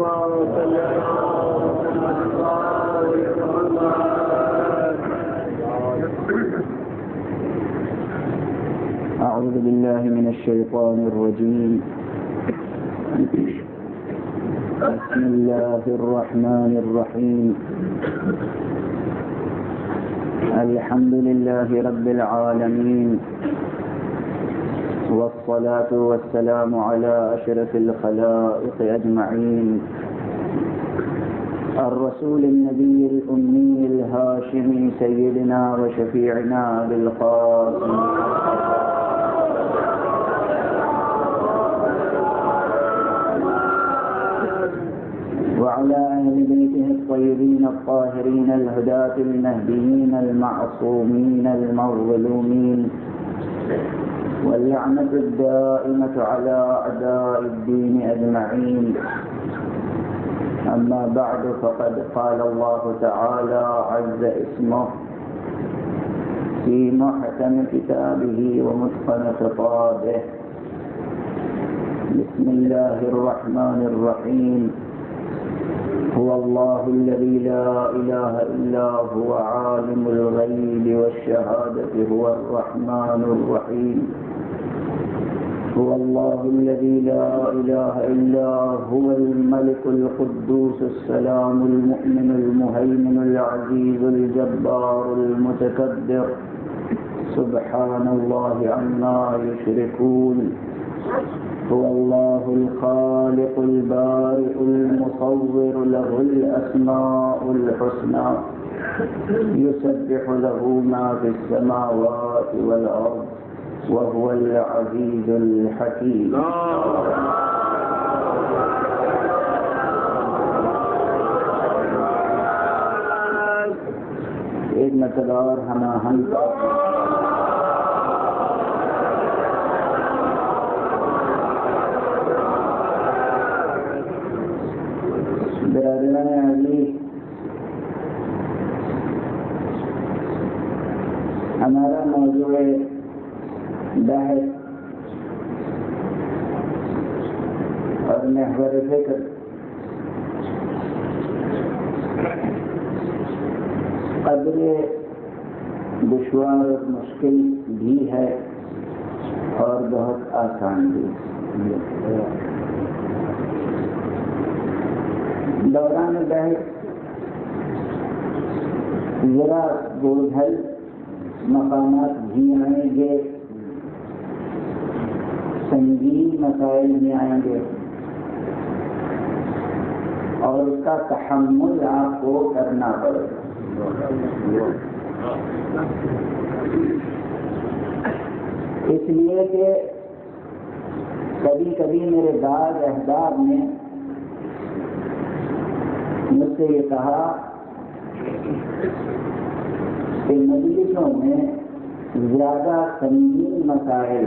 أعوذ بالله من الشيطان الرجيم. بسم الله الرحمن الرحيم. الحمد لله رب العالمين، والصلاة والسلام على أشرف الخلائق أجمعين، الرسول النبي الأمي الهاشمي سيدنا وشفيعنا أبي القاسم وعلى أهل بيته الطيبين الطاهرين الهداة المهديين المعصومين المظلومين، واللعنة الدائمة على أعداء الدين أجمعين. أما بعد، فقد قال الله تعالى عز اسمه في محكم كتابه ومتقن خطابه. بسم الله الرحمن الرحيم. هو الله الذي لا إله إلا هو عالم الغيب والشهادة هو الرحمن الرحيم. هو الله الذي لا إله إلا هو الملك القدوس السلام المؤمن المهيمن العزيز الجبار المتكبر، سبحان الله عما يشركون. هو الله الخالق البارئ المصور، له الأسماء الحسنى، يسبح له ما في السماوات والأرض، وهو العزيز الحكيم. ایک مقدار ہم برادران علی، ہمارا موضوع بحث اور محور فکر قدر دشوار اور مشکل بھی ہے اور بہت آسان بھی. دوران بحث ذرا بوجھل مقامات بھی آئیں گے، سنگین مسائل میں آئیں گے، اور اس کا تحمل آپ کو کرنا پڑے گا. اس لیے کہ کبھی کبھی میرے بعض احباب نے مجھ سے یہ کہا کہ مجلسوں میں زیادہ سنگین مسائل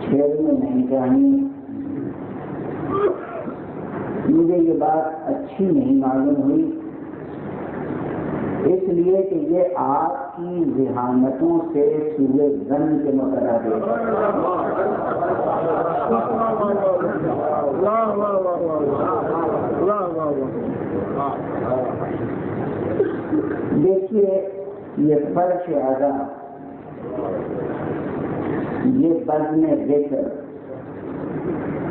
چھیڑنے نہیں چاہیے. مجھے یہ بات اچھی نہیں معلوم ہوئی، اس لیے کہ یہ آپ کی ذہانتوں سے سوء ظن کے مترادف ہے. دیکھیے، یہ فرش اعضا، یہ بزم ذکر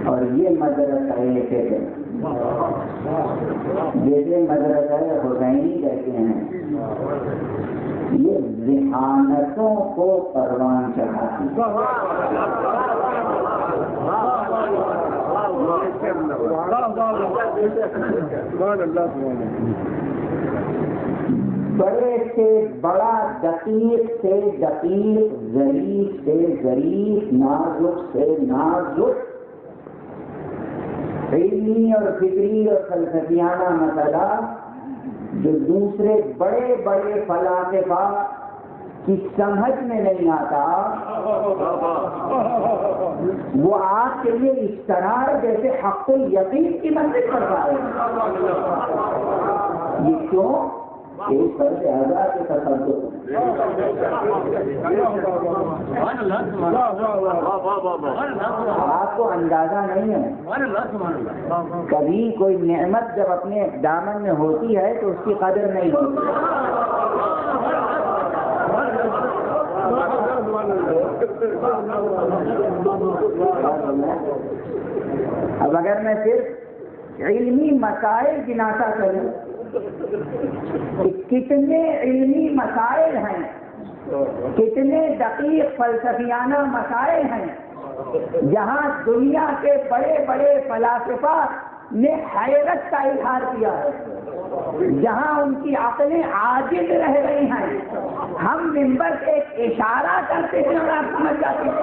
اور یہ مدرسہ فکر، جیسے مدرسہ حسینی کہتے ہیں، یہ ذہانتوں کو پروان چڑھاتی ہے. بڑے سے بڑا، دقیق سے دقیق، ظریف سے ظریف، نازک سے نازک علمی اور فکری اور فلسفیانہ مسئلہ جو دوسرے بڑے بڑے فلاسفہ کی سمجھ میں نہیں آتا، وہ آپ کے لیے اس طرح جیسے حق الیقین کی منزل پر پائے. یہ کیوں؟ ایک فرد آزاد کے تصدق آپ کو اندازہ نہیں ہے، کبھی کوئی نعمت جب اپنے دامن میں ہوتی ہے تو اس کی قدر نہیں ہوتی۔ اب اگر میں صرف علمی مسائل گناتا چلوں کہ کتنے علمی مسائل ہیں، کتنے دقیق فلسفیانہ مسائل ہیں جہاں دنیا کے بڑے بڑے فلاسفہ نے حیرت کا اظہار کیا ہے، جہاں ان کی عقلیں عاجز رہ رہی ہیں، ہم منبر سے ایک اشارہ کرتے ہیں اور آپ سمجھ جاتے ہیں۔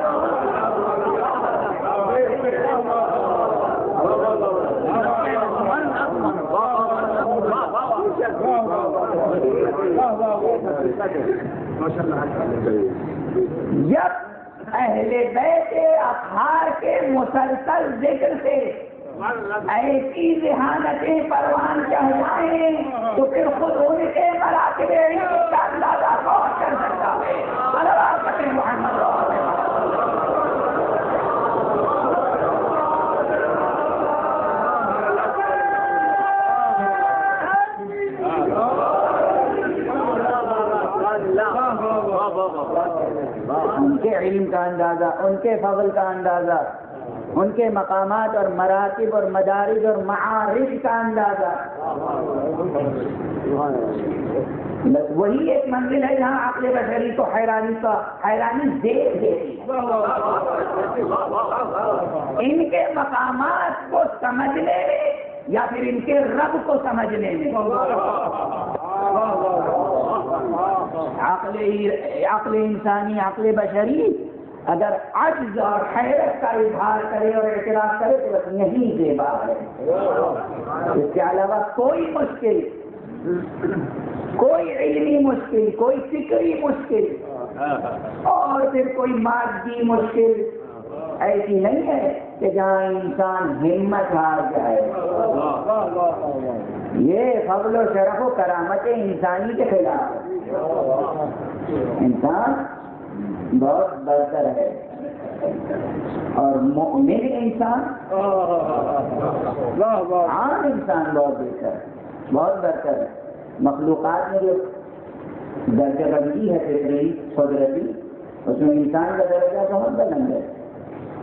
جب اہل بیت اطہار کے مسلسل ذکر سے ایسی ذہانتیں پروان چڑھ جائیں تو پھر خود ان کے مراتب علم کا اندازہ کون کر سکتا ہے؟ محمد ان کے علم کا اندازہ، ان کے فضل کا اندازہ، ان کے مقامات اور مراتب اور مدارج اور معارف کا اندازہ، بس وہی ایک منزل ہے جہاں عقل بشری کو حیرانی دیکھ دیتی ہے۔ ان کے مقامات کو سمجھنے میں یا پھر ان کے رب کو سمجھنے میں عقل انسانی، عقل بشری اگر عجز اور حیرت کا اظہار کرے اور اعتراف کرے تو بس یہی زیبا ہے۔ اس کے علاوہ کوئی مشکل، کوئی علمی مشکل، کوئی فکری مشکل اور پھر کوئی مادی مشکل ایسی نہیں ہے کہ جہاں انسان ہمت ہار جائے۔ یہ فضل و شرف و کرامت انسانی کے خلاف ہے۔ انسان بہت برتر ہے اور مومن انسان، عام انسان بہت بہتر ہے، بہت برتر ہے۔ مخلوقات میں جو درجہ بندی ہے فطری قدرتی، اس میں انسان کا درجہ بہت بلند ہے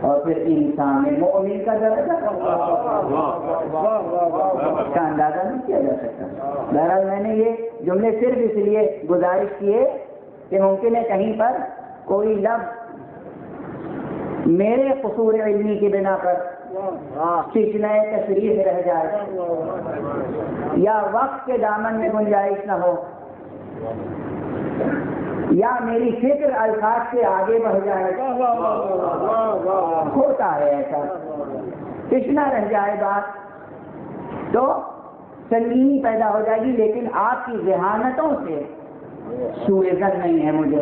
اور پھر انسان مومن کا درجہ کا اندازہ نہیں کیا جا سکتا۔ بہرحال میں نے یہ جملے صرف اس لیے گزارش کیے کہ ممکن ہے کہیں پر کوئی لفظ میرے قصور علمی کی بنا پر سلسلہ تشریح رہ جائے یا وقت کے دامن میں گنجائش نہ ہو یا میری فکر الفاظ سے آگے بڑھ جائے، ہوتا ہے ایسا، پچھنا رہ جائے بات تو سنگینی پیدا ہو جائے گی، لیکن آپ کی ذہانتوں سے سوء ظن نہیں ہے مجھے۔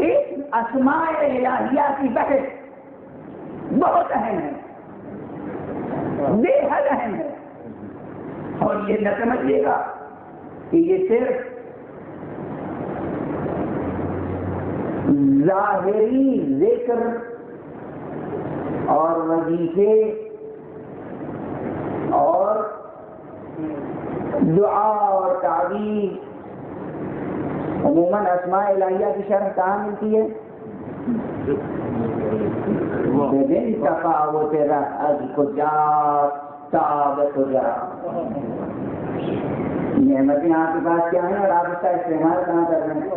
اس اسماء الہیہ کی بحث بہت اہم ہے، بے حد اہم ہے، اور یہ نہ سمجھیے گا کہ یہ صرف ظاہری ذکر اور وظیفے اور دعا اور تعویذ، عموماً اسماء الہیہ کی شرح کہاں ملتی ہے؟ تفاوت رأس کجا تاب کجا، نعمتیں آپ کے پاس کیا ہیں اور آپ اس کا استعمال کہاں کر رہے ہیں؟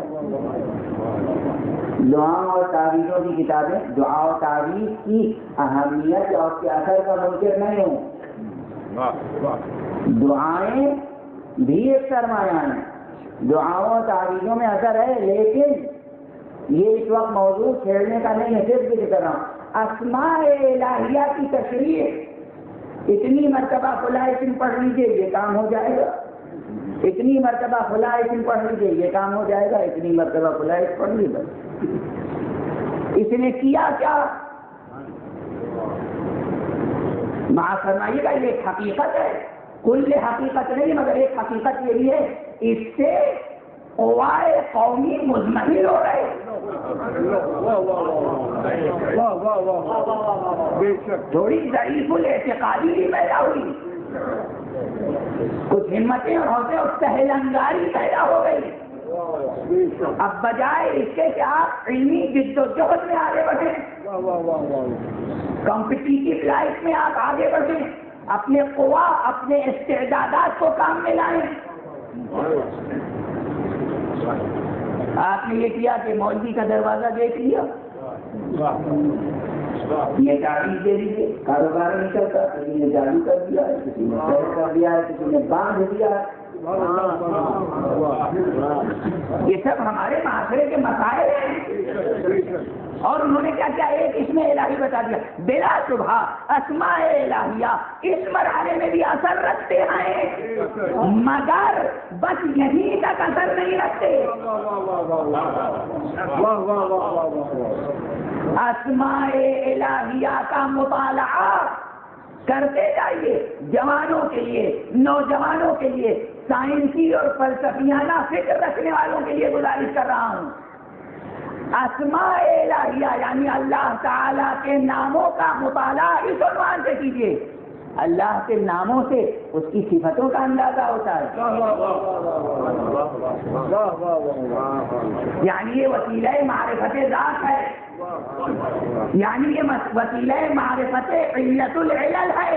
دعاؤں اور تعویذوں کی کتابیں، دعا و تعویذ کی اہمیت اور اس کے اثر کا منکر نہیں ہوں، دعائیں بھی ایک سرمایہ ہیں، دعاؤں اور تعویذوں میں اثر ہے، لیکن یہ اس وقت موضوع چھیڑنے کا نہیں ہے، صرف ذکر کر رہا ہوں۔ اسماء الہیہ کی تشریح، اتنی مرتبہ فلاں اسم پڑھ لیجیے یہ کام ہو جائے گا، اتنی مرتبہ فلاں اسم پڑھ لیجیے یہ کام ہو جائے گا، اتنی مرتبہ فلاں اسم پڑھ لیجیے۔ اس نے کیا کیا؟ معاف فرمائیے گا، یہ ایک حقیقت ہے، کل حقیقت نہیں مگر ایک حقیقت یہ بھی ہے، اس سے قوائے قومی مزمحل ہو رہے، تھوڑی ضعیف الاعتقادی بھی پیدا ہوئی، کچھ ہمتیں اور حوصلے اور سہل انگاری پیدا ہو گئی۔ اب بجائے اس کے کہ آپ علمی جد و جہد میں آگے بڑھیں، کمپٹیٹیو لائف میں آپ آگے بڑھیں، اپنے قوا اپنے استعدادات کو کام میں لائیں، آپ نے یہ کیا کہ مولوی کا دروازہ دیکھ لیا، یہ تعریف دے دیجیے، کاروبار نہیں چلتا، کسی نے جادو کر دیا ہے، کسی نے سیر کر دیا ہے، کسی نے باندھ دیا ہے، یہ سب ہمارے معاشرے کے مسائل ہیں۔ اور انہوں نے کیا کیا، ایک اسم الہی بتا دیا، بلا شبہ اسماء الہیہ اس مرحلے میں بھی اثر رکھتے ہیں، مگر بس یہیں تک اثر نہیں رکھتے۔ اسماء الہیہ کا مطالعہ کرتے جائیے، جوانوں کے لیے، نوجوانوں کے لیے، سائنسی اور فلسفیانہ فکر رکھنے والوں کے لیے گزارش کر رہا ہوں۔ اسماء الہیہ یعنی اللہ تعالیٰ کے ناموں کا مطالعہ اس عنوان سے کیجیے، اللہ کے ناموں سے اس کی صفتوں کا اندازہ ہوتا ہے، یعنی یہ وسیلہ معرفت ذات ہے، یعنی یہ وسیلہ معرفت علت العلل ہے،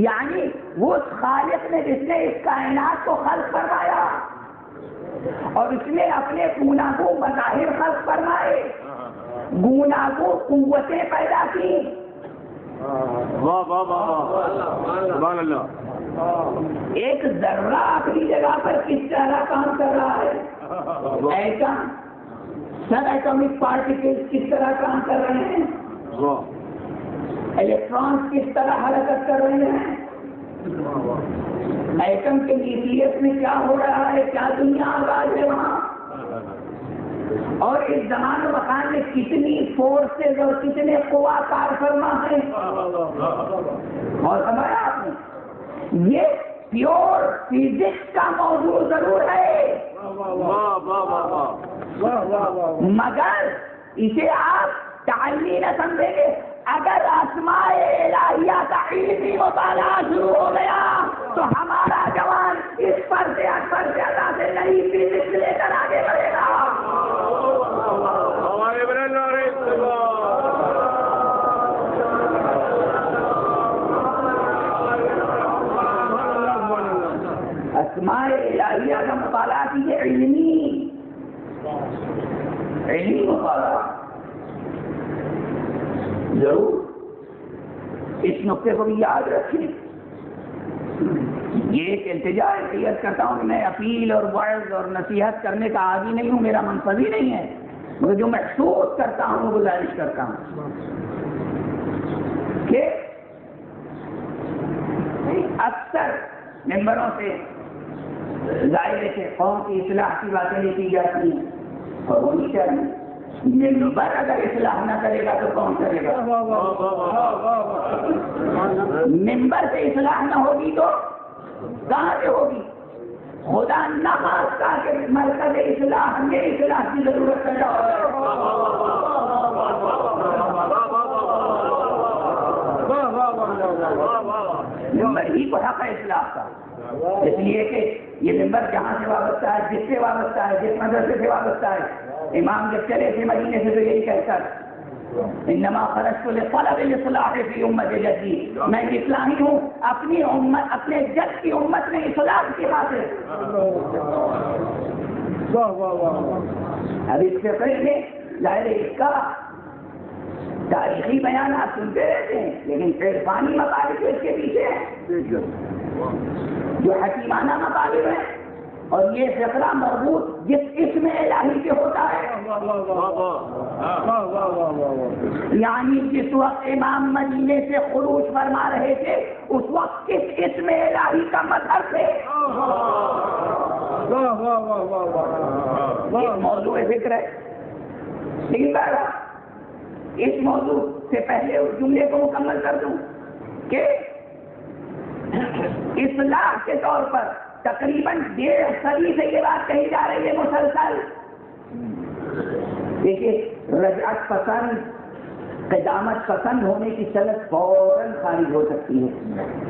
یعنی وہ خالق نے جس نے اس کائنات کو خلق فرمایا اور اس نے اپنے گوناگوں مظاہر خلق فرمائے، گوناگوں قوتیں پیدا کی، ایک ذرہ اپنی جگہ پر کس طرح کام کر رہا ہے، ایٹم سب ایٹمک پارٹیکلز کس طرح کام کر رہے ہیں، الیکٹرانز کس طرح حرکت کر رہے ہیں، ایٹم کے نیوکلیس میں کیا ہو رہا ہے، کیا دنیا آباد ہے وہاں، اور اس زمان و مکان میں کتنی فورسز اور کتنے قوا کار فرما ہیں، اور سمجھا آپ نے، یہ پیور فزکس کا موضوع ضرور ہے، مگر اسے آپ تعلی نہ سمجھیں گے۔ اگر اسماء الہیہ کا علمی مطالعہ شروع ہو گیا تو ہمارا جوان اس پر سے اکثر زیادہ سے نئی فزکس لے کر آگے بڑھے گا۔ اسماء الہیہ کا مطالعہ کیجیے، علمی مطالعہ ضرور، اس نقطے کو بھی یاد رکھیں۔ یہ ایک التجا ہے کرتا ہوں، میں اپیل اور وعظ اور نصیحت کرنے کا عادی نہیں ہوں، میرا منصب ہی نہیں ہے، مگر جو محسوس کرتا ہوں گزارش کرتا ہوں کہ اکثر ممبروں سے ظاہر ہے کہ قوم کی اصلاح کی باتیں نہیں کی جاتی ہیں، اور ہونی چاہیے۔ ممبر اگر اصلاح نہ کرے گا تو کون کرے گا؟ ممبر سے اصلاح نہ ہوگی تو کہاں سے ہوگی؟ خدا نہ خواستہ کہ مرکز اصلاح میں اصلاح کی ضرورت پیدا ہو، ممبر ہی کو حق ہے اصلاح کا، اس لیے کہ یہ ممبر جہاں سے وابستہ ہے، جس سے وابستہ ہے، جس مدرسے سے وابستہ ہے، امام جب چلے تھے مدینے سے تو یہی کہتا انما خرجت لطلب الاصلاح فی امت جدی، میں اصلاحی ہوں اپنی امت، اپنے جد کی امت میں اصلاح کی خاطر۔ اب اس سے پہلے ظاہر اس کا تاریخی بیانات سنتے رہتے ہیں، لیکن عرفانی مطالب اس کے پیچھے ہیں جو حکیمانہ مطالب ہیں، اور یہ فقرہ مربوط جس اسم الہی سے ہوتا ہے، یعنی جس وقت امام مدینے سے خروج فرما رہے تھے اس وقت کس اسم الہی کا مطلب تھے، یہ موضوع فکر ہے۔ لیکن بہرحال اس موضوع سے پہلے اس جملے کو مکمل کر دوں کہ اصلاح کے طور پر تقریباً 1.5 صدی سے یہ بات کہی جا رہی ہے مسلسل. دیکھیے رجعت پسند قدامت پسند ہونے کی صنعت فوراً خارج ہو سکتی ہے،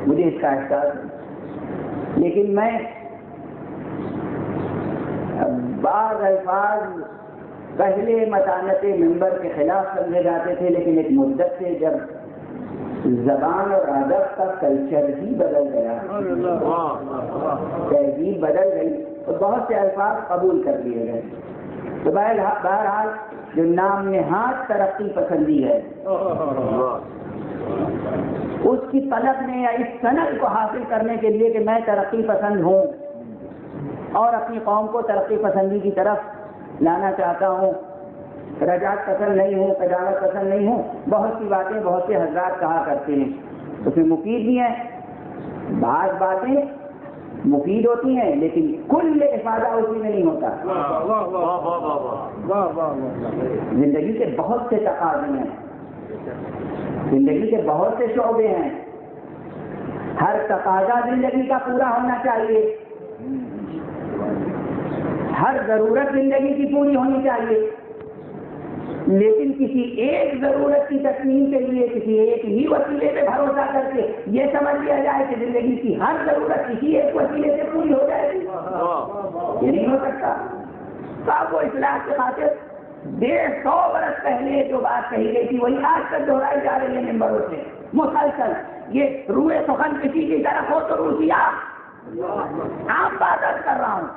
مجھے اس کا احساس ہے، لیکن میں بعض الفاظ پہلے متانت ممبر کے خلاف سمجھے جاتے تھے، لیکن ایک مدت سے جب زبان اور ادب کا کلچر ہی بدل گیا، تہذیب بدل گئی، تو بہت سے الفاظ قبول کر لیے گئے. تو بہرحال جو نام نہاد ترقی پسندی ہے اس کی طلب میں یا اس سند کو حاصل کرنے کے لیے کہ میں ترقی پسند ہوں اور اپنی قوم کو ترقی پسندی کی طرف لانا چاہتا ہوں، رجعت پسند نہیں ہوں، قدامت پسند نہیں ہوں، بہت سی باتیں بہت سے حضرات کہا کرتے ہیں. اس میں مفید بھی ہیں، بعض باتیں مفید ہوتی ہیں لیکن کل افادہ اسی میں نہیں ہوتا. زندگی کے بہت سے تقاضے ہیں، زندگی کے بہت سے شعبے ہیں، ہر تقاضا زندگی کا پورا ہونا چاہیے، ہر ضرورت زندگی کی پوری ہونی چاہیے، لیکن کسی ایک ضرورت کی تکمیل کے لیے کسی ایک ہی وسیلے پہ بھروسہ کر کے یہ سمجھ لیا جائے کہ زندگی کی ہر ضرورت کسی ایک وسیلے سے پوری ہو جائے گی، یہ نہیں ہو سکتا. تو آپ کو اصلاح کی خاطر 150 برس پہلے جو بات کہی گئی تھی وہی آج تک دہرائی جا رہی ہے ممبروں سے مسلسل. یہ روئے سخن کسی کی طرف ہو تو روسیا، عام بات کر رہا ہوں،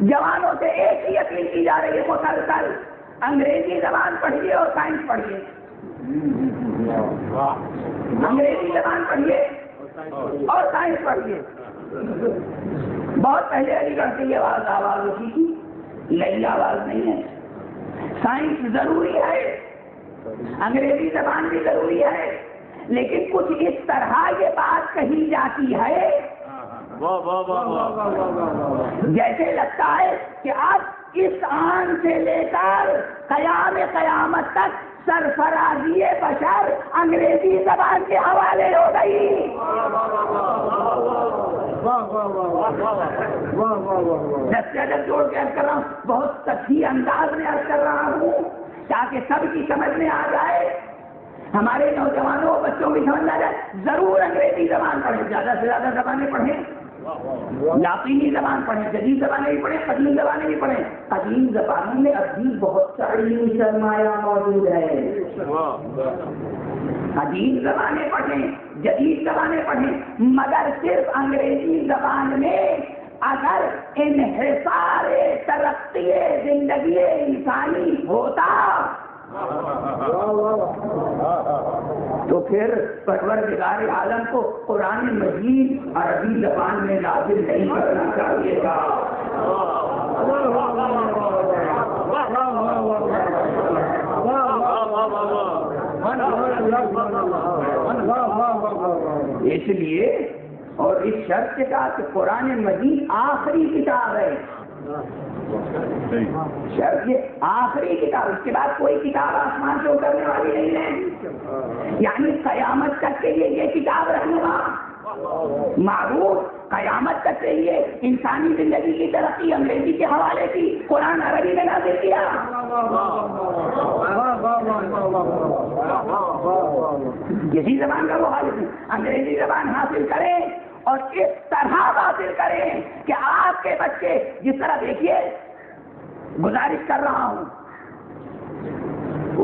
جوانوں سے ایک ہی اپیل کی جا رہی ہے مسلسل، انگریزی زبان پڑھیے اور سائنس پڑھیے، انگریزی زبان پڑھیے اور سائنس پڑھیے. بہت پہلے علی گڑھ سے یہ آواز اٹھی تھی، نئی آواز نہیں ہے. سائنس ضروری ہے، انگریزی زبان بھی ضروری ہے، لیکن کچھ اس طرح یہ بات کہی جاتی ہے جیسے لگتا ہے کہ اب اس آن سے لے کر قیامت تک سرفرازی بشر انگریزی زبان کے حوالے ہو گئی. دستیات جوڑ کے عرض کر رہا ہوں، بہت سچی انداز میں عرض کر رہا ہوں تاکہ سب کی سمجھ میں آ جائے، ہمارے نوجوانوں اور بچوں کی سمجھ آ جائے. ضرور انگریزی زبان پڑھیں، زیادہ سے زیادہ زبانیں پڑھیں، لاطینی زبان پڑھیں، جدید زبانیں بھی پڑھیں، قدیم زبانیں بھی پڑھیں. قدیم زبانوں میں اب بھی بہت سا علمی سرمایہ موجود ہے. قدیم زبانیں پڑھیں، جدید زبانیں پڑھیں، مگر صرف انگریزی زبان میں اگر انحصار ترقی زندگی انسانی ہوتا تو پھر پروردگار عالم کو قرآن مجید عربی زبان میں نازل نہیں کرنا چاہیے گا. اس لیے اور اس شرط کے ساتھ قرآن مجید آخری کتاب ہے، شرط یہ آخری کتاب، اس کے بعد کوئی کتاب آسمان سے اترنے والی نہیں ہے. یعنی قیامت تک کے لیے یہ کتاب رہنما معروف، قیامت تک کے لیے انسانی زندگی کی ترقی انگریزی کے حوالے کی، قرآن عربی میں نازل کیا. کسی زبان کا مخالف نہیں، انگریزی زبان حاصل کریں اور اس طرح حاصل کریں کہ آپ کے بچے، جس طرح دیکھیے گزارش کر رہا ہوں،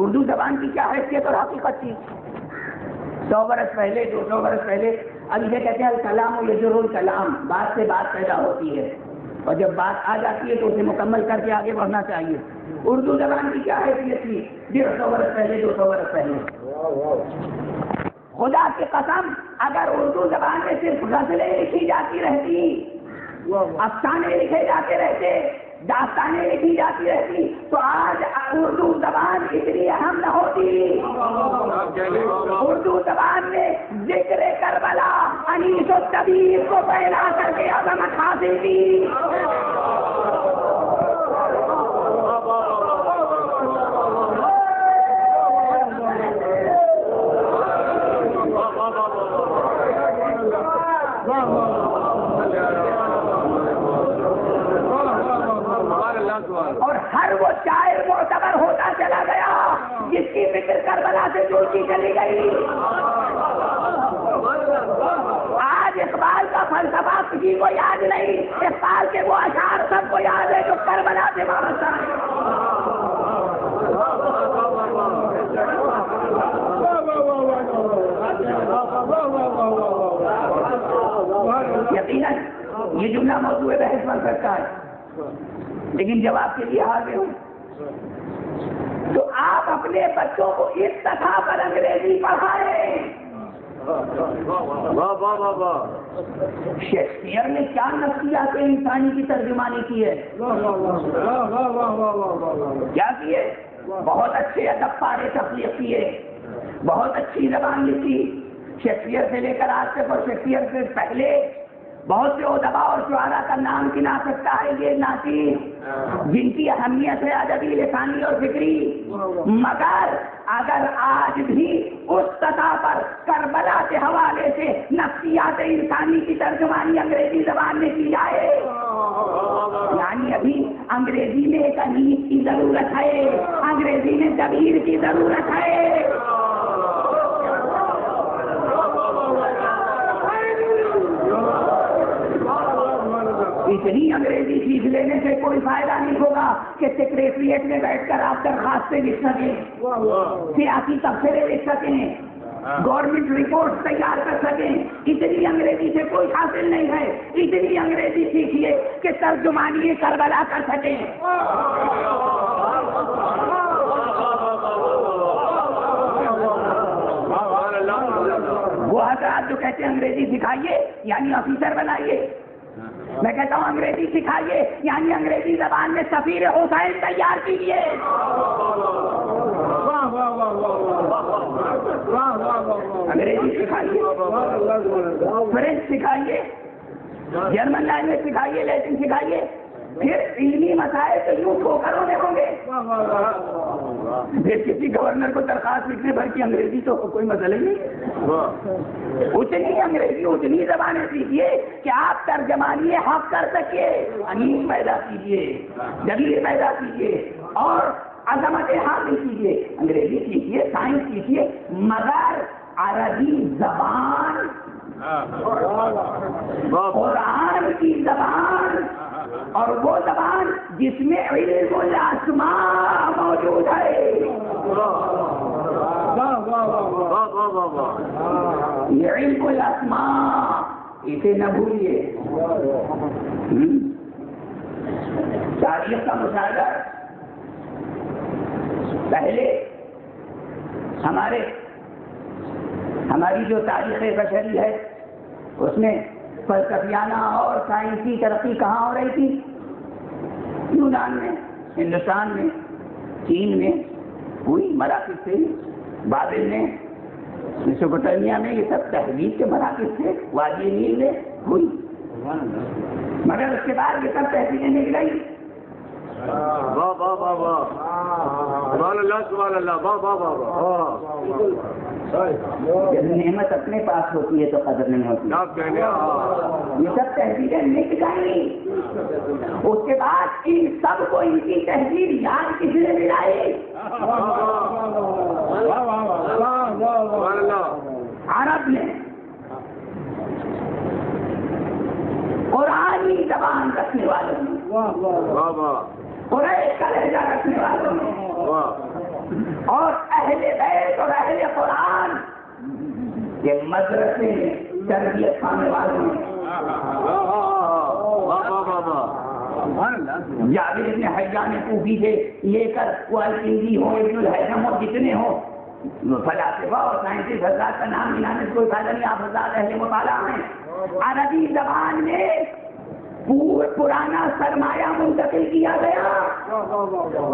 اردو زبان کی کیا حیثیت اور حقیقت تھی 100 برس پہلے، 200 برس پہلے. اب یہ کہتے ہیں الکلام و یجر الکلام، بات سے بات پیدا ہوتی ہے اور جب بات آ جاتی ہے تو اسے مکمل کر کے آگے بڑھنا چاہیے. اردو زبان کی کیا حیثیت تھی 150 برس پہلے، 200 برس پہلے. خدا کی قسم اگر اردو زبان میں صرف غزلیں لکھی جاتی رہتی، افسانے لکھے جاتے رہتے، داستانیں لکھی جاتی رہتی تو آج اردو زبان اتنی اہم نہ ہوتی. اردو زبان میں ذکر کربلا انیس الطبیب کو پھیلا کر کے عظمت حاصل کی. شاعر معتبر ہوتا چلا گیا جس کی فکر کربلا سے جڑتی چلی گئی. آج اقبال کا فلسفہ کسی کو یاد نہیں، اقبال کے وہ اشعار سب کو یاد ہے جو کربلا سے وابستہ ہے. یقیناً یہ جملہ موضوع بحث بن سکتا ہے، لیکن جواب کے لیے حاضر ہوں. تو آپ اپنے بچوں کو اس سطح پر انگریزی پڑھائیں. شیکسپیئر نے کیا نفسیات انسانی کی ترجمانی کی ہے؟ کیا کیے؟ بہت اچھے ادب پارے تخلیق کیے، بہت اچھی زبان لکھی. شیکسپیئر سے لے کر آج تک اور شیکسپیئر سے پہلے بہت سے ادباء اور شعراء کا نام گنا سکتا ہے یہ ناطق جن کی اہمیت ہے ادبی، لسانی اور فکری. مگر اگر آج بھی اس سطح پر کربلا کے حوالے سے نفسیات انسانی کی ترجمانی انگریزی زبان میں کی جائے، یعنی ابھی انگریزی میں ایک انیس کی ضرورت ہے، انگریزی میں دبیر کی ضرورت ہے. اتنی انگریزی سیکھ لینے سے کوئی فائدہ نہیں ہوگا کہ سیکریٹریٹ میں بیٹھ کر آپ درخواستیں لکھ سکیں، سیاسی تبصرے لکھ سکیں، گورنمنٹ رپورٹ تیار کر سکیں. اتنی انگریزی سے کوئی حاصل نہیں ہے. اتنی انگریزی سیکھیے کہ ترجمانی کربلا کر سکیں. وہ حضرات جو کہتے ہیں انگریزی سکھائیے یعنی آفیسر بنائیے، میں کہتا ہوں انگریزی سکھائیے یعنی انگریزی زبان میں سفیر حسین تیار کیجیے. انگریزی سکھائیے، فرینچ سکھائیے، جرمن لینگویج سکھائیے، لیٹن سکھائیے، پھر علمی مسائل تو یوں ٹھوکر ہونے ہوں گے. پھر کسی گورنر کو درخواست لکھنے بھر کی انگریزی تو کوئی مسئلہ ہی نہیں. اتنی انگریزی اتنی زبانیں سیکھیے کہ آپ ترجمانی حق کر سکیے، انیس پیدا کیجیے، جبیر پیدا کیجیے اور عظمت حاصل کیجیے. انگریزی سیکھیے، سائنس سیکھیے، مگر عربی زبان، قرآن کی زبان اور وہ زبان جس میں علم الاسماء موجود ہے. یہ علم الاسماء اسے نہ بھولیے. تاریخ کا مشاہدہ پہلے ہماری جو تاریخ بشری ہے اس میں فلسفیانہ اور سائنسی ترقی کہاں ہو رہی تھی؟ یونان میں، ہندوستان میں، چین میں ہوئی مراکز سے، بابل میں، میسوپوٹیمیا میں، یہ سب تہذیب کے مراکز سے وادی نیل میں ہوئی. مگر اس کے بعد یہ سب تہذیبیں نکل گئی. جب نعمت اپنے پاس ہوتی ہے تو قدر نہیں ہوتی. یہ سب تہذیبیں مٹ گئی. اس کے بعد ان سب کو ان کی تہذیب یاد کس نے دلائی؟ عرب نے، قرآنی زبان رکھنے والوں نے، قریش کا لہجہ رکھنے والوں نے، اور اہل بیت اور اہل قرآن کے مدرسے میں تربیت پانے والوں نے. جابر بن حیان کوفی سے لے کر والکندی ہو، ابن الحیثم ہو، جتنے ہو فلاسفہ اور سائنسی حضرات کا نام گنانے سے کوئی فائدہ نہیں. آپ حضرات اہل مطالعہ ہیں. عربی زبان میں پرانا سرمایہ منتقل کیا گیا،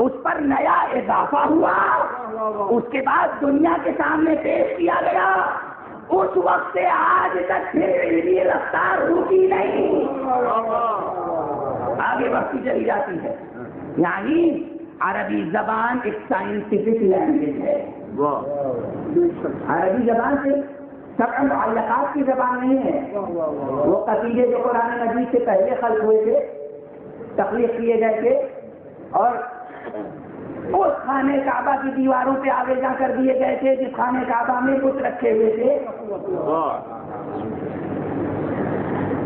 اس پر نیا اضافہ ہوا، اس کے بعد دنیا کے سامنے پیش کیا گیا. اس وقت سے آج تک پھر علمی رفتار رکی نہیں، آگے بڑھتی چلی جاتی ہے. یعنی عربی زبان ایک سائنٹیفک لینگویج ہے. عربی زبان سے سب معلقات کی زبان نہیں ہے. وہ قصیدے جو قرآن مجید سے پہلے خلق ہوئے تھے، تخلیق کیے گئے تھے، اور خانہ کعبہ کی دیواروں پہ آگے جا کر دیے گئے تھے جس خانہ کعبہ میں بت رکھے ہوئے تھے،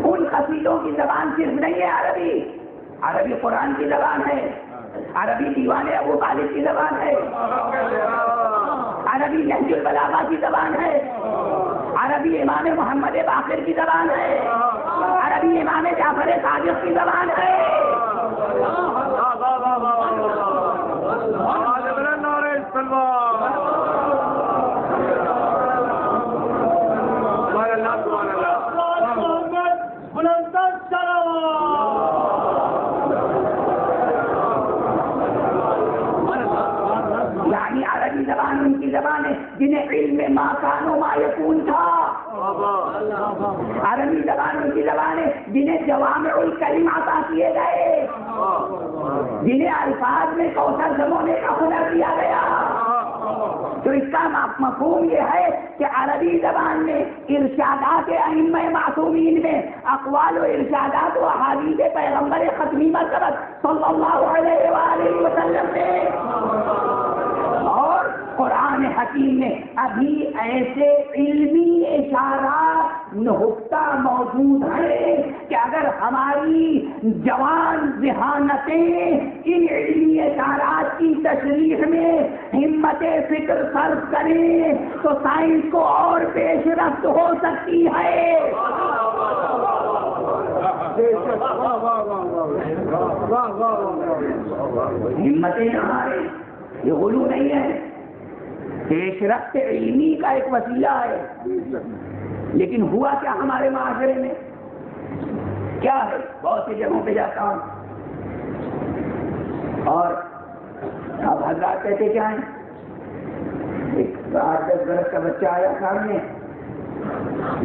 ان قصیدوں کی زبان صرف نہیں ہے عربی، عربی قرآن کی زبان ہے، عربی دیوان ابو طالب کی زبان ہے، عربی نہج البلاغہ کی زبان ہے، عربی امام محمد باقر کی زبان ہے، عربی امام جعفر صادق کی زبان ہے۔ یعنی عربی زبان ان کی زبان ہے جنہیں علم ما کان و ما یکون تھا، عربی زبان ان کی زبان ہے جنہیں جوامع الکلم عطا کیے گئے، جنہیں الفاظ میں کوثر سمونے کا ہنر دیا گیا۔ تو اس کا مفہوم یہ ہے کہ عربی زبان میں ارشادات ائمہ معصومین میں اقوال و ارشادات و احادیث پیغمبر ختمی مرتبہ صلی اللہ علیہ وآلہ وسلم میں اور قرآن حکیم میں ابھی ایسے علمی اشارات نہفتہ موجود ہیں کہ اگر ہماری جوان ذہانتیں ان علمی اشارات کی تشریح میں ہمت فکر صرف کریں تو سائنس کو اور پیش رفت ہو سکتی ہے۔ ہمتیں ہمارے یہ غلو نہیں ہے، پیش رفت علمی کا ایک وسیلہ ہے، لیکن ہوا کیا ہمارے معاشرے میں کیا ہے؟ بہت سی جگہوں پہ جاتا ہوں اور اب حضرات کہتے کیا ہیں، ایک 8-10 برس کا بچہ آیا سامنے،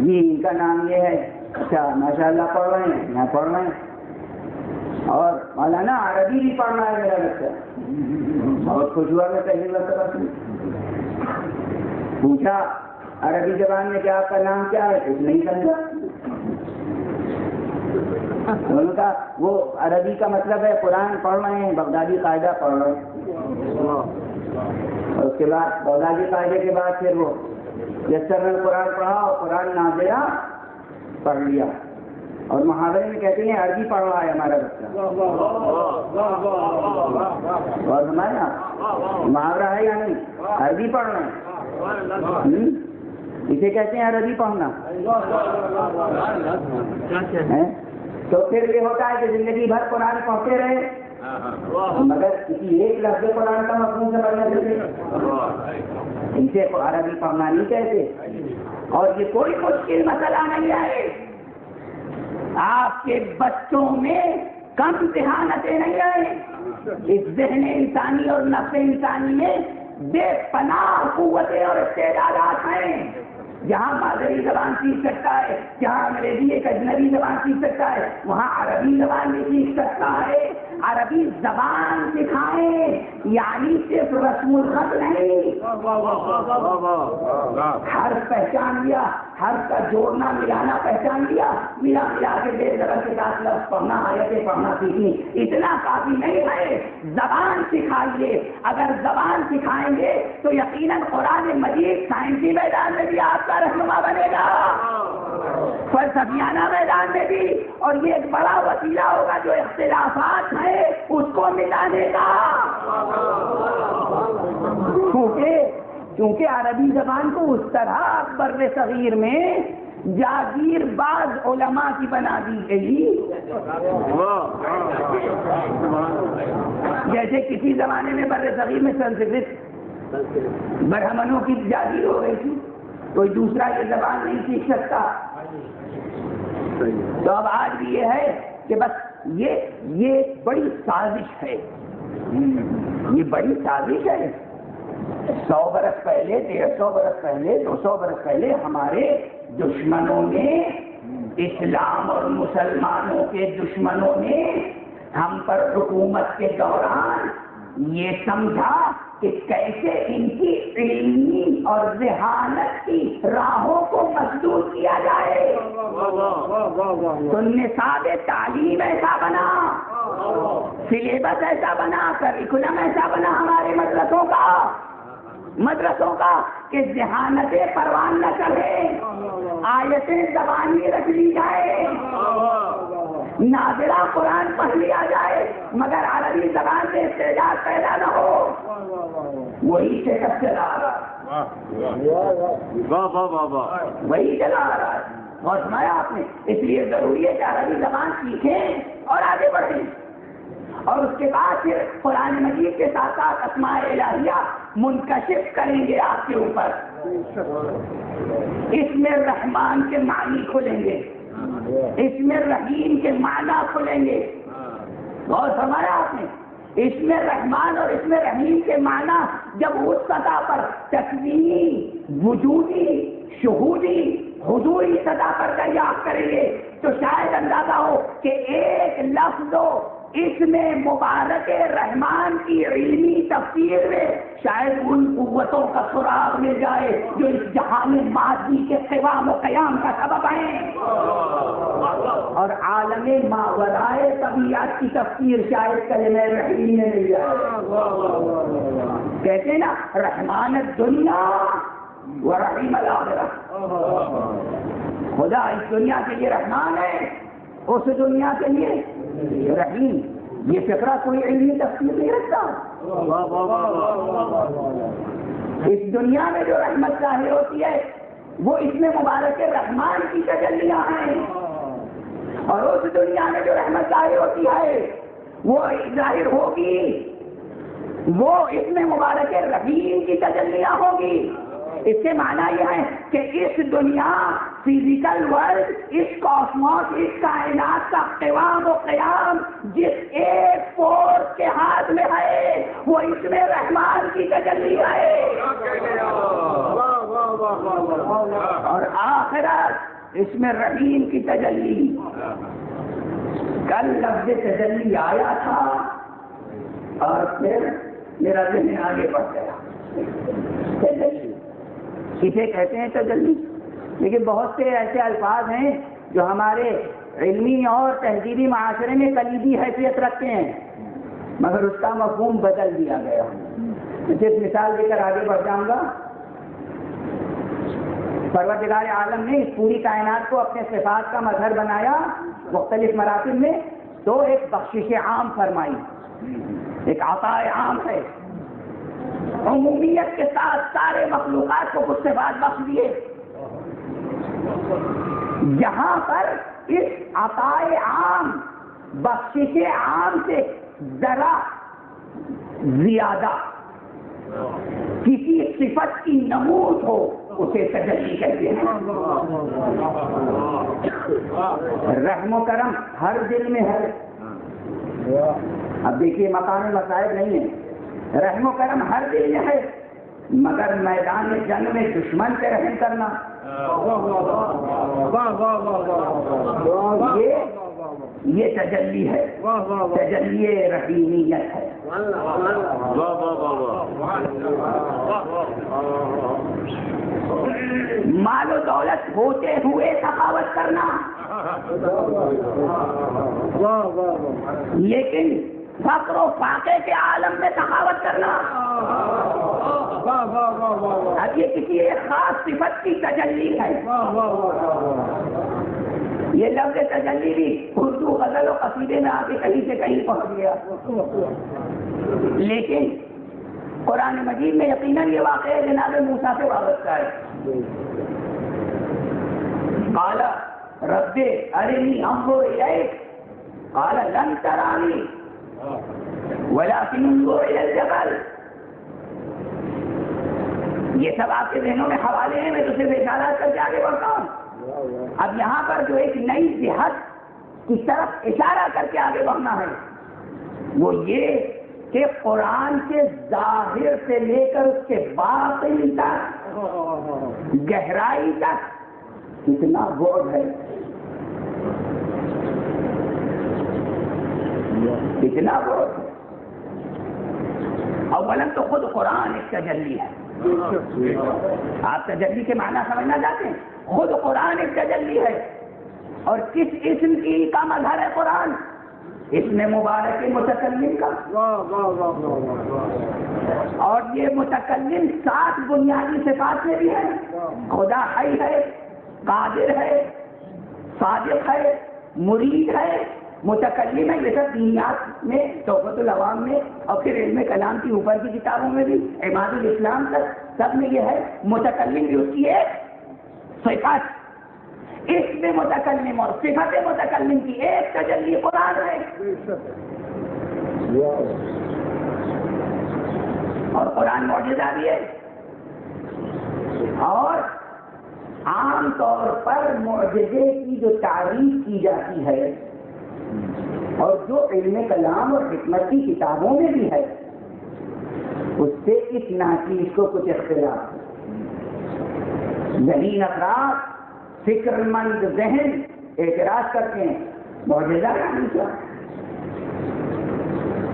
یہ ان کا نام یہ ہے، اچھا ماشاء اللہ پڑھ رہے ہیں، میں پڑھ رہے ہیں، اور مولانا عربی بھی پڑھنا ہے میرا بچہ، بہت خوش ہوا میں پہلی مرتبہ سے پوچھا عربی زبان میں کیا آپ کا نام کیا ہے؟ کچھ نہیں سمجھا۔ انہوں نے کہا وہ عربی کا مطلب ہے قرآن پڑھ رہے ہیں، بغدادی قاعدہ پڑھ رہے ہیں، اور اس کے بعد بغدادی قاعدے کے بعد پھر وہ یسر قرآن پڑھا اور قرآن نازلہ پڑھ لیا، اور محاورے میں کہتے ہیں عربی پڑھ رہا ہے ہمارا بچہ، اور ہمارا محاورہ ہے یا نہیں، عربی پڑھ رہے ہیں، اسے کہتے ہیں عربی پڑھنا۔ تو پھر یہ ہوتا ہے کہ زندگی بھر قرآن پڑھتے رہے مگر کسی ایک لفظ قرآن کا مفہوم سمجھنا چاہیے، اسے عربی پڑھنا نہیں کہتے۔ اور یہ کوئی مشکل مسئلہ نہیں ہے، آپ کے بچوں میں کم ذہانتیں نہیں آئے، اس ذہن انسانی اور نفس انسانی میں بے پناہ قوتیں اور استعدادات ہیں۔ جہاں مادری زبان سیکھ سکتا ہے، جہاں انگریزی ایک اجنبی زبان سیکھ سکتا ہے، وہاں عربی زبان بھی سیکھ سکتا ہے۔ عربی زبان سکھائیں یعنی صرف رسم الخط نہیں، حرف پہچان لیا، حرف کا جوڑنا ملانا پہچان لیا، ملا کے بے زبر کے ساتھ لفظ پڑھنا، آیتیں پڑھنا سیکھنی اتنا کافی نہیں ہے، زبان سکھائیے۔ اگر زبان سکھائیں گے تو یقیناً قرآن مجید سائنسی میدان میں بھی آپ کا رہنما بنے گا، فلسفیانہ میدان میں بھی، اور یہ ایک بڑا وسیلہ ہوگا جو اختلافات ہیں اس کو مٹانے کا۔ کیونکہ عربی زبان کو اس طرح بر صغیر میں جاگیر باز علماء کی بنا دی گئی، جیسے کسی زمانے میں بر صغیر میں سنسکرت برہمنوں کی جاگیر ہو گئی تھی، کوئی دوسرا یہ زبان نہیں سیکھ سکتا۔ تو اب آج بھی یہ ہے کہ بس یہ بڑی سازش ہے، یہ بڑی سازش ہے۔ 100 برس پہلے، 150 برس پہلے، 200 برس پہلے ہمارے دشمنوں نے، اسلام اور مسلمانوں کے دشمنوں نے ہم پر حکومت کے دوران یہ سمجھا کہ کیسے ان کی علمی اور ذہانت کی راہوں کو مسدود کیا جائے۔ تو نصاب تعلیم ایسا بنا، سلیبس ایسا بنا، کریکولم ایسا بنا ہمارے مطلب کا مدرسوں کا کہ ذہانتیں پروان نہ چڑھے، آیتیں زبانی رکھ لی جائے، نادرہ قرآن پڑھ لیا جائے مگر عربی زبان سے استعداد پیدا نہ ہو، وہی سے سب چلا رہا وہی چلا رہا ہے۔ اور سنایا آپ نے، اس لیے ضروری ہے کہ عربی زبان سیکھیں اور آگے بڑھیں، اور اس کے بعد پھر قرآن مجید کے ساتھ ساتھ اسماء الہیہ منکشف کریں گے آپ کے اوپر، اس میں رحمان کے معنی کھلیں گے، اس میں رحیم کے معنی کھلیں گے۔ اور فرمایا آپ نے، اس میں رحمان اور اس میں رحیم کے معنی جب اس سطح پر تکوینی، وجودی، شہودی، حضوری سطح پر دریافت کریں گے تو شاید اندازہ ہو کہ ایک لفظ اس میں مبارک رحمان کی علمی تفسیر میں شاید ان قوتوں کا سراغ مل جائے جو اس جہان مادی کے قیام و قیام کا سبب ہیں، اور عالم ماورائے طبیعت کی تفسیر شاید کلمہ رحیم میں مل جائے۔ کہتے ہیں نا، رحمان الدنیا و رحیم الآخرہ، خدا اس دنیا کے لیے رحمان ہے، اس دنیا کے لیے رحیم۔ یہ فقرہ کوئی علمی تفسیر نہیں رکھتا۔ اس دنیا میں جو رحمت ظاہر ہوتی ہے وہ اس میں مبارک رحمان کی تجلیاں ہیں، اور اس دنیا میں جو رحمت ظاہر ہوتی ہے وہ ظاہر ہوگی، وہ اس میں مبارک رحیم کی تجلیاں ہوگی۔ اس کے معنی یہ ہے کہ اس دنیا، فزیکل ورلڈ، اس کاسموس، اس کائنات کا قیام و قیام جس ایک فورس کے ہاتھ میں ہے وہ اس میں رحمان کی تجلی ہے، اور آخرت اس میں رحیم کی تجلی۔ کل لفظ تجلی آیا تھا اور پھر میرا ذہن آگے بڑھ گیا۔ تجلی کسے کہتے ہیں تجلی؟ لیکن بہت سے ایسے الفاظ ہیں جو ہمارے علمی اور تہذیبی معاشرے میں کلیدی حیثیت رکھتے ہیں مگر اس کا مفہوم بدل دیا گیا۔ میں صرف مثال دے کر آگے بڑھ جاؤں گا۔ پروردگار عالم نے اس پوری کائنات کو اپنے صفات کا مظہر بنایا مختلف مراتب میں، تو ایک بخشش عام فرمائی، ایک عطاء عام ہے، عمومیت کے ساتھ سارے مخلوقات کو کچھ صفات بخش دیے۔ یہاں پر اس عطاء عام، بخشش عام سے ذرا زیادہ کسی صفت کی نمود ہو اسے تجلی کہتے ہیں۔ رحم و کرم ہر دل میں ہے۔ اب دیکھیے، مقام مسائل نہیں ہے، رحم و کرم ہر دل میں ہے مگر میدان جنگ میں دشمن سے رحم کرنا یہ تجلی ہے، تجلی رحیمیت ہے۔ مال و دولت ہوتے ہوئے سخاوت کرنا، لیکن فقر و فاقے کے عالم میں سخاوت کرنا، اب یہ کسی ایک خاص صفت کی تجلی ہے۔ یہ لفظ تجلی بھی اردو غزل و قصیدے میں آ کے کہیں سے کہیں پہنچ گیا، لیکن قرآن مجید میں یقیناً یہ واقعہ جناب موسیٰ سے وابستہ ہے۔ قال رب ارنی انظر الیک قال لن ترانی ولكن انظر الى الجبل۔ یہ سب آپ کے ذہنوں میں حوالے ہیں، میں تو صرف اشارات کر کے آگے بڑھتا ہوں۔ اب یہاں پر جو ایک نئی جہت کی طرف اشارہ کر کے آگے بڑھنا ہے وہ یہ کہ قرآن کے ظاہر سے لے کر اس کے باطن تک، گہرائی تک کتنا بعد ہے، کتنا بعد ہے۔ اولاً تو خود قرآن ایک تجلی ہے۔ آپ تجلی کے معنی سمجھنا چاہتے ہیں؟ خود قرآن ایک تجلی ہے، اور کس اسم کی کا مظہر ہے قرآن؟ اسم مبارک متکلم کا، اور یہ متکلم 7 بنیادی صفات میں بھی ہے. خدا حی ہے، قادر ہے، صادق ہے، مرید ہے، متکلم ہے. یہ سب دینیات میں، تحفۃ العوام میں، اور پھر علم کلام کی اوپر کی کتابوں میں بھی، عماد الاسلام تک سب میں یہ ہے. متکلم بھی اس کی ایک صفات، اس میں متکلم اور صفت متکلم کی ایک تجلی قرآن ہے. اور قرآن معجزہ بھی ہے. اور عام طور پر معجزے کی جو تعریف کی جاتی ہے اور جو علم کلام اور حکمت کی کتابوں میں بھی ہے، اس سے اس ناچیز کو کچھ اختلاف ہے. ذہین افراد، فکر مند ذہن اعتراض کرتے ہیں معجزہ نہیں کیا.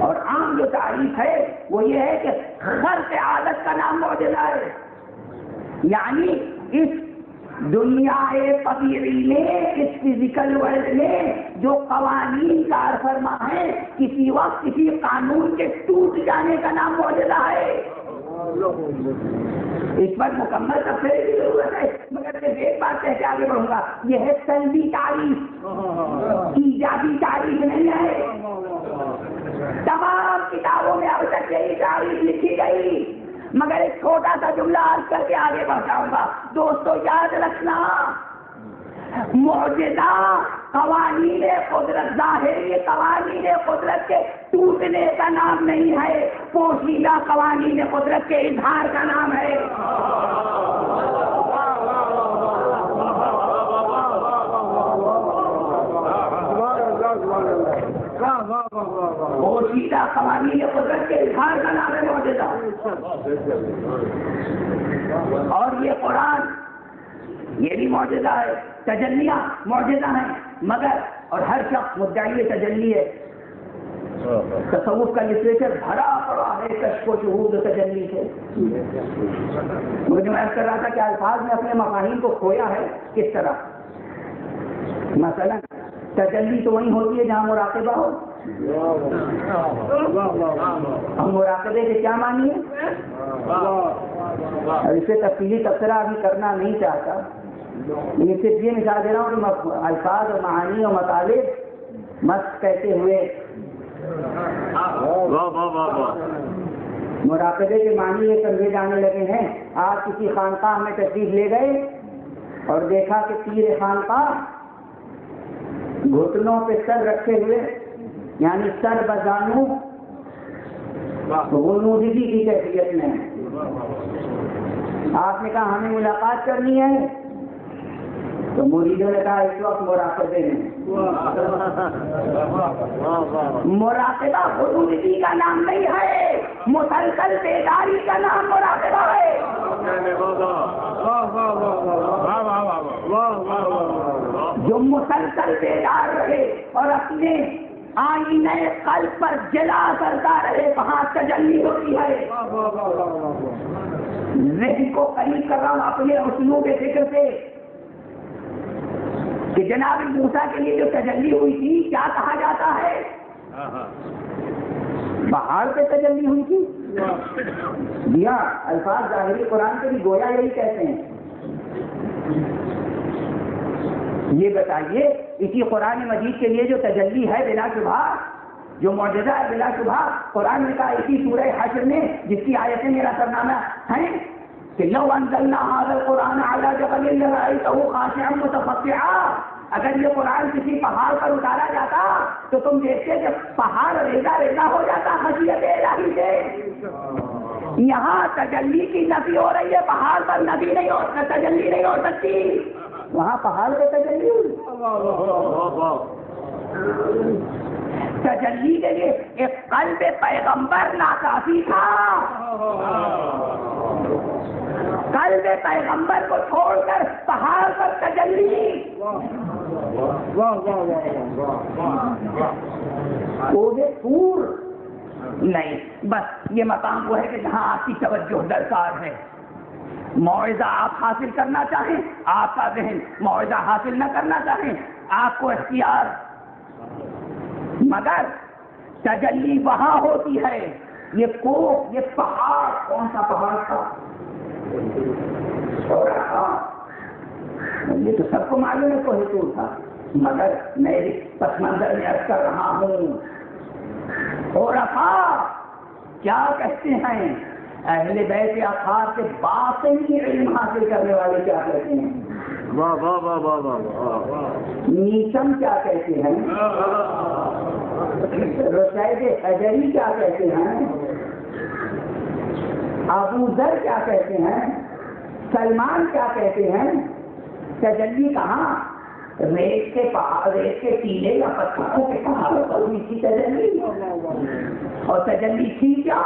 اور عام جو تعریف ہے وہ یہ ہے کہ خرق عادت کا نام معجزہ ہے. یعنی اس دنیا طبیعی میں، اس فزیکل ورلڈ میں جو قوانین کار فرما ہے، کسی وقت کسی قانون کے ٹوٹ جانے کا نام معجزہ ہے. اس پر مکمل تفصیل کی ضرورت ہے، مگر صرف ایک بات کہہ کے آگے بڑھوں گا. یہ ہے سلبی تعریف، ایجابی تعریف نہیں ہے. تمام کتابوں میں اب تک یہی تعریف لکھی گئی، مگر ایک چھوٹا سا جملہ عرض کر کے آگے بڑھاؤں گا. دوستو یاد رکھنا، معجزہ قوانین قدرت، ظاہری قوانین قدرت کے ٹوٹنے کا نام نہیں ہے، پوشیدہ قوانین قدرت کے اظہار کا نام ہے. پوشیدہ قوانین قدرت کے اظہار کا نام ہے معجزہ. اور یہ قرآن یہ بھی معجزہ ہے. تجلیاں معجزہ ہیں، مگر اور ہر شخص مدعی تجلی ہے. تصوف کا لٹریچر بھرا پڑا ہے کشف و شہود تجلی سے. مجھے میں کر رہا تھا کہ الفاظ میں اپنے مفاہیم کو کھویا ہے کس طرح. مثلا تجلی تو وہیں ہوتی ہے جہاں مراقبہ ہو. ہم مراقبے کے کیا معنی ہے؟ اور اسے تفصیلی تبصرہ ابھی کرنا نہیں چاہتا، لیکن صرف یہ مثال دے رہا ہوں کہ الفاظ اور معانی اور مطالب مست کہتے ہوئے مراقبے کے معنی یہ سمجھے جانے لگے ہیں. آپ کسی خانقاہ میں تشریف لے گئے اور دیکھا کہ پیر خانقاہ گھٹنوں پہ سر رکھے ہوئے، یعنی سر بزانو غنودگی کی کیفیت میں. آپ نے کہا ہمیں ملاقات کرنی ہے، تو مریدوں نے کہا اس وقت مراقبے میں. مراقبہ غنودگی کا نام نہیں ہے، مسلسل بیداری کا نام مراقبہ ہے. جو مسلسل بیدار رہے اور اپنے آئینہ قلب پر جلا کرتا رہے، وہاں تجلی ہوتی ہے. ذہن کو قریب کر رہا ہوں اپنے اسلوب فکر سے کہ جناب موسیٰ کے لیے جو تجلی ہوئی تھی کیا کہا جاتا ہے؟ پہاڑ پہ تجلی ہوئی تھی. دیا الفاظ ظاہری قرآن کے بھی گویا یہی کہتے ہیں. یہ بتائیے اسی قرآن مجید کے لیے جو تجلی ہے بلا شبہ، جو معجزہ ہے بلا شبہ، قرآن نے کہا اسی سورہ حشر میں جس کی آیتیں میرا سرنامہ ہیں کہ لو انزلنا هذا القرآن على جبل لرأيته خاشعا متصدعا. اگر یہ قرآن کسی پہاڑ پر اتارا جاتا تو تم دیکھتے کہ پہاڑ ریزا ریزا ہو جاتا خشیت الہی سے. یہاں تجلی کی نفی ہو رہی ہے، پہاڑ پر نفی نہیں ہو، تجلی نہیں ہو سکتی. وہاں پہاڑ پہ تجلی ہوئی. تجلی کے لیے ایک قلب پیغمبر ناکافی تھا. قلب پیغمبر کو چھوڑ کر پہاڑ پر تجلی. پور نہیں، بس یہ مقام وہ ہے کہ جہاں آپ کی توجہ درکار ہے. موعظہ آپ حاصل کرنا چاہیں، آپ کا ذہن موعظہ حاصل نہ کرنا چاہیں، آپ کو اختیار. مگر تجلی وہاں ہوتی ہے. یہ کوہ، یہ پہاڑ کون سا پہاڑ تھا؟ یہ تو سب کو معلوم ہے کوہ طور تھا، مگر میں اس پس منظر میں عرض کر رہا ہوں عرفاء کیا کہتے ہیں، اہل بیت اطہار سے باطنی علم حاصل کرنے والے کیا کہتے ہیں، واہ واہ واہ واہ واہ واہ، نیچم کیا کہتے ہیں، رشید حجری کیا کہتے ہیں، ابو ذر کیا کہتے ہیں، سلمان کیا کہتے ہیں، تجلی کہاں، ریت کے پہاڑ، ریت کے ٹیلے یا پتھروں کے پہاڑوں پر ہوئی تھی تجلی، اور تجلی تھی کیا،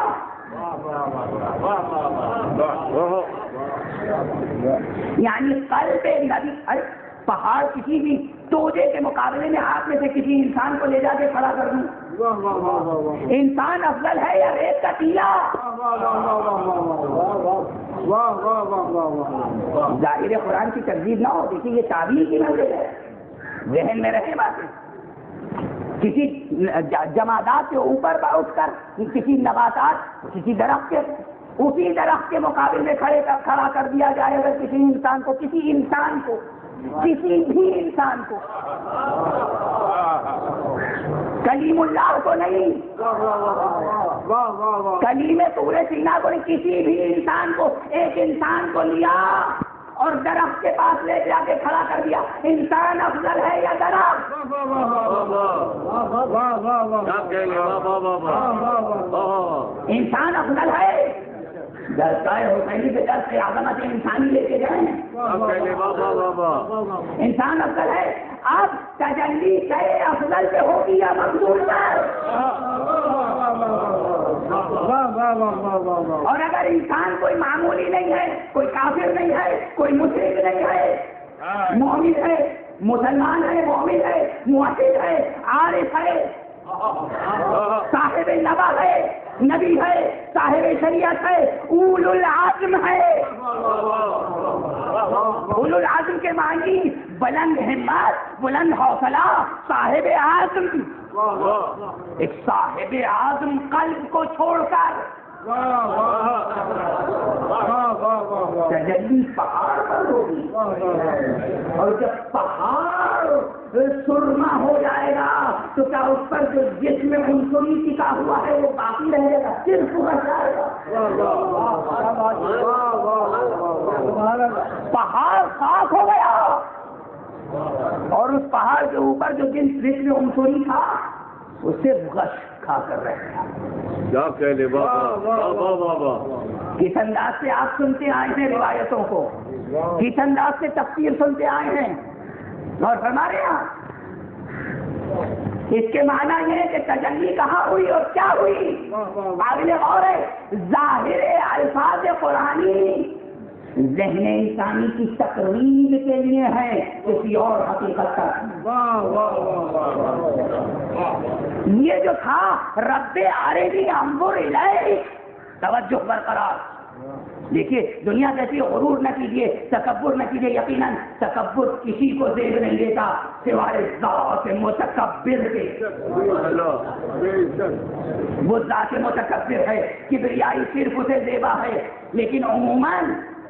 یعنی قلب نبی، پہاڑ کسی بھی توجے کے مقابلے میں آپ میں سے کسی انسان کو لے جا کے کھڑا کر دوں، انسان افضل ہے یا ریت کا ٹیلا؟ ظاہر قرآن کی تکذیب نہ ہو، دیکھیے یہ تعبیر کی منزل ہے، ذہن میں رہے باتیں، کسی جمادات کے اوپر اٹھ کر کسی نباتات، کسی درخت کے، اسی درخت کے مقابل میں کھڑا کر دیا جائے اگر کسی انسان کو، کسی انسان کو، کسی بھی انسان کو، کلیم اللہ کو نہیں، کلیم طور سینا کو نہیں، کسی بھی انسان کو، ایک انسان کو لیا اور درخت کے پاس لے جا کے کھڑا کر دیا، انسان افضل ہے یا درخت؟ انسان افضل ہے، حسینی کے درد سے عظمت انسانی لے کے جائیں، انسان افضل ہے، اب تجلی شے افضل پہ ہوگی یا مقصود پر؟ اور اگر انسان کوئی معمولی نہیں ہے، کوئی کافر نہیں ہے، کوئی مشرک نہیں ہے، مومن ہے، مسلمان ہے، مومن ہے، موحد ہے، عارف ہے، صاحب نبا ہے، نبی ہے، صاحب شریعت ہے، اولو العزم ہے، اولو العزم کے معنی بلند ہمت، بلند حوصلہ، صاحب عزم، ایک صاحب عزم قلب کو چھوڑ کر تجلی پہاڑ پر ہوگی، اور جب پہاڑ سرما ہو جائے گا تو کیا اس پر جو جسم عنصری ٹکا ہوا ہے وہ باقی رہے گا، صرف رہ جائے گا، پہاڑ خاک ہو گیا، اور اس پہاڑ کے اوپر جو جسم عنصری تھا وہ صرف غش کھا کر رہ گیا۔ کس انداز سے آپ سنتے آئے ہیں روایتوں کو، کس انداز سے تفسیر سنتے آئے ہیں، اور فرما رہے ہیں اس کے معنی یہ ہے کہ تجلی کہاں ہوئی اور کیا ہوئی، قابل غور ہے، ظاہر الفاظ قرآنی ذہن انسانی کی تقریب کے لیے ہے، کسی اور حقیقت تک یہ جو تھا رب عربی انظر الیک، توجہ برقرار، دیکھیے دنیا کہتی ہے غرور نہ کیجیے، تکبر نہ کیجیے، یقیناً تکبر کسی کو زیب نہیں دیتا سوائے ذات متکبر کے، وہ ذات متکبر ہے، کبریائی صرف اسے زیبا ہے، لیکن عموماً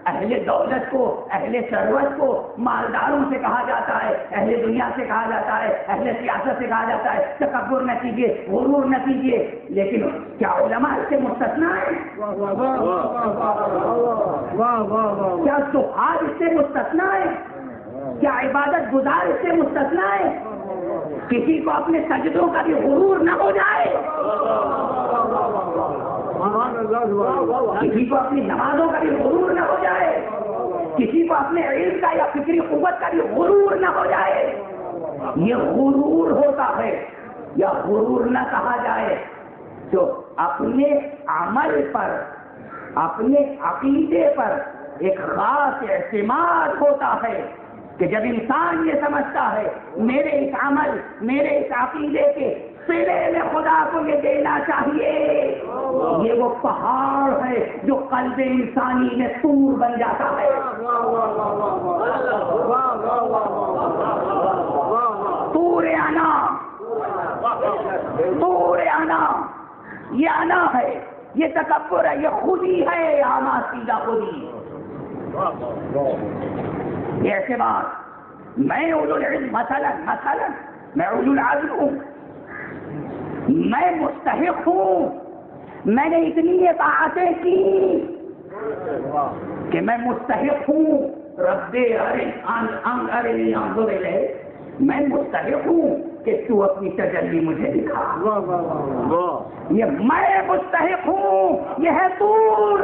اہل دولت کو، اہل ثروت کو مالداروں سے کہا جاتا ہے، اہل دنیا سے کہا جاتا ہے، اہل سیاست سے کہا جاتا ہے تکبر نہ کیجیے، غرور نہ کیجیے، لیکن کیا علماء اس سے مستثنا ہے؟ کیا زہاد اس سے مستثنا ہے؟ کیا عبادت گزار اس سے مستثنا ہے؟ کسی کو اپنے سجدوں کا بھی غرور نہ ہو جائے، کسی کو اپنی نمازوں کا بھی غرور نہ ہو جائے، کسی کو اپنے علم کا یا فکری قوت کا بھی غرور نہ ہو جائے، یہ غرور ہوتا ہے، یا غرور نہ کہا جائے تو اپنے عمل پر، اپنے عقیدے پر ایک خاص اعتماد ہوتا ہے کہ جب انسان یہ سمجھتا ہے میرے اس عمل، میرے اس عقیدے کے صلے میں خدا کو یہ دینا چاہیے، یہ وہ پہاڑ ہے جو قلب انسانی میں طور بن جاتا ہے، طور انا، طور انا، یہ انا ہے، یہ تکبر ہے، یہ خودی ہے، عامہ سیدھا خودی. یہ ایسے بات میں اولو العلم مثلا میں اولو العزم ہوں، میں مستحق ہوں، میں نے اتنی اطاعتیں کی کہ میں مستحق ہوں. رب ارنی انظر الیک، میں مستحق ہوں کہ تو اپنی تجلی مجھے دکھا. یہ میں مستحق ہوں، یہ ہے طور.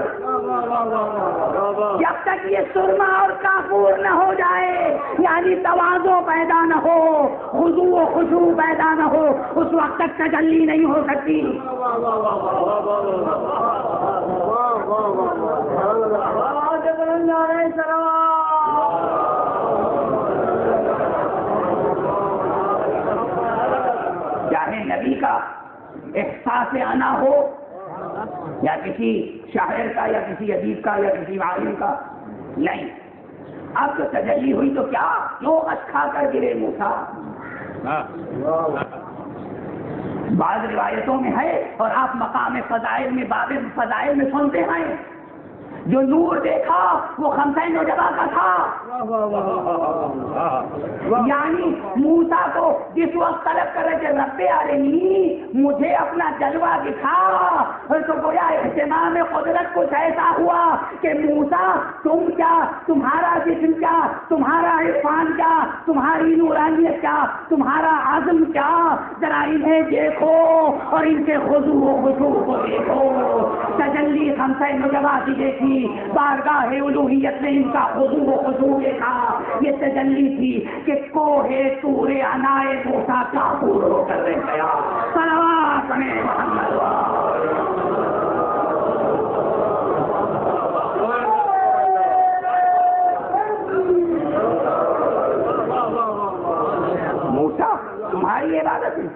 جب تک یہ سرما اور کافور نہ ہو جائے، یعنی تواضع پیدا نہ ہو، خضوع و خشوع پیدا نہ ہو، اس وقت تک تجلی نہیں ہو سکتی. چاہے نبی کا احساس انا ہو، یا کسی شاعر کا، یا کسی ادیب کا، یا کسی عالم کا، نہیں. اب تو تجلی ہوئی تو کیا، کیوں کھا کر گرے موسیٰ. بعض روایتوں میں ہے، اور آپ مقام فضائل میں، باب فضائل میں سنتے ہیں، جو نور دیکھا وہ خمسہ نجبہ کا تھا. یعنی موسیٰ کو جس وقت طلب کر رہے تھے رب ارنی، مجھے اپنا جلوہ دکھا، تو گویا اہتمام قدرت کچھ ایسا ہوا کہ موسیٰ تم کیا، تمہارا جسم کیا، تمہارا عرفان کیا، تمہاری نورانیت کیا، تمہارا عزم کیا، ذرا انہیں دیکھو اور ان کے خضوع و خشوع کو دیکھو. تجلی خمسہ نجبہ کی دیکھی، بارگاہ الوہیت میں ان کا خضوع و خشوع دیکھا. یہ تجلی تھی کہ کوہ طور عنائے موسیٰ کافور ہو کر رہ گیا. صلوات پڑھیں محمد. موسیٰ تمہاری عبادت ہے،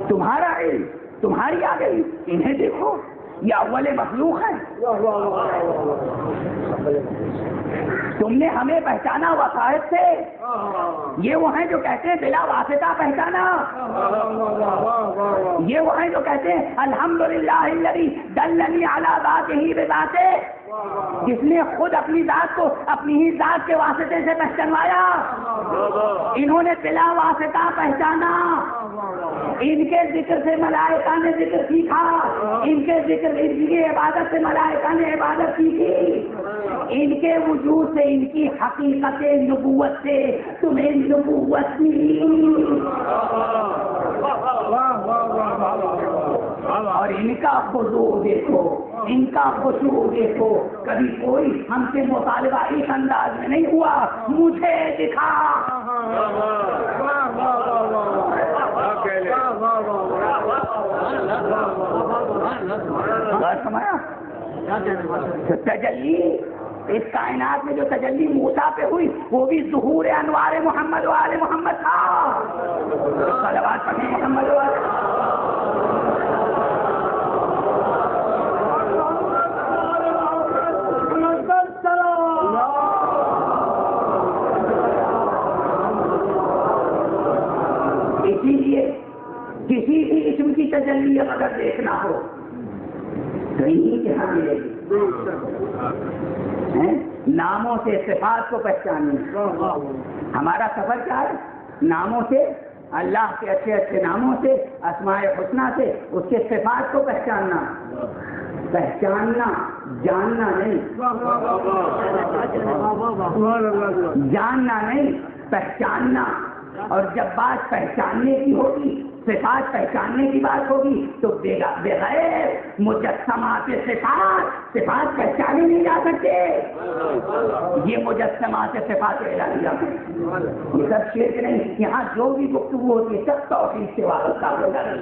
تمہارا علم، تمہاری آگئی، انہیں دیکھو، یہ اول مخلوق ہے. تم نے ہمیں پہچانا وسائط سے، یہ وہ ہیں جو کہتے ہیں بلا واسطہ پہچانا. یہ وہ ہیں جو کہتے ہیں الحمدللہ الذی دلنی علی ذاتہ بذاتہ، جس نے خود اپنی ذات کو اپنی ہی ذات کے واسطے سے پہچانوایا. انہوں نے بلا واسطہ پہچانا. ان کے ذکر سے ملائکہ نے ذکر سیکھا، ان کے ذکر، ان کی عبادت سے ملائکہ نے عبادت سیکھی. ان کے وجود سے، ان کی حقیقت نبوت سے تمہیں نبوت ملی. اور ان کا خضوع دیکھو، ان کا خشوع دیکھو. کبھی کوئی ہم سے مطالبہ اس انداز میں نہیں ہوا، مجھے دکھا. تجلی اس کائنات میں جو تجلی موسیٰ پہ ہوئی وہ بھی ظہور انوار محمد و آل محمد تھا. صلوات پڑھیں محمد و آل. اسی لیے کسی بھی اسم کی تجلی اگر دیکھنا ہو تو انہیں کے ہاں ملے گی. ناموں سے صفات کو پہچاننا. ہمارا سفر کیا ہے؟ ناموں سے، اللہ کے اچھے اچھے ناموں سے، اسماء حسنہ سے اس کے صفات کو پہچاننا. پہچاننا، جاننا نہیں. جاننا نہیں، پہچاننا. اور جب بات پہچاننے کی ہوگی، صفات پہچاننے کی بات ہوگی تو بغیر مجسمات صفات پہچانے نہیں جا سکتے. یہ مجسمات صفات الہیہ ہیں، یہ سب شرک نہیں. یہاں جو بھی گفتگو ہوتی ہے سب توحید سے وابستہ ہوتا ہے.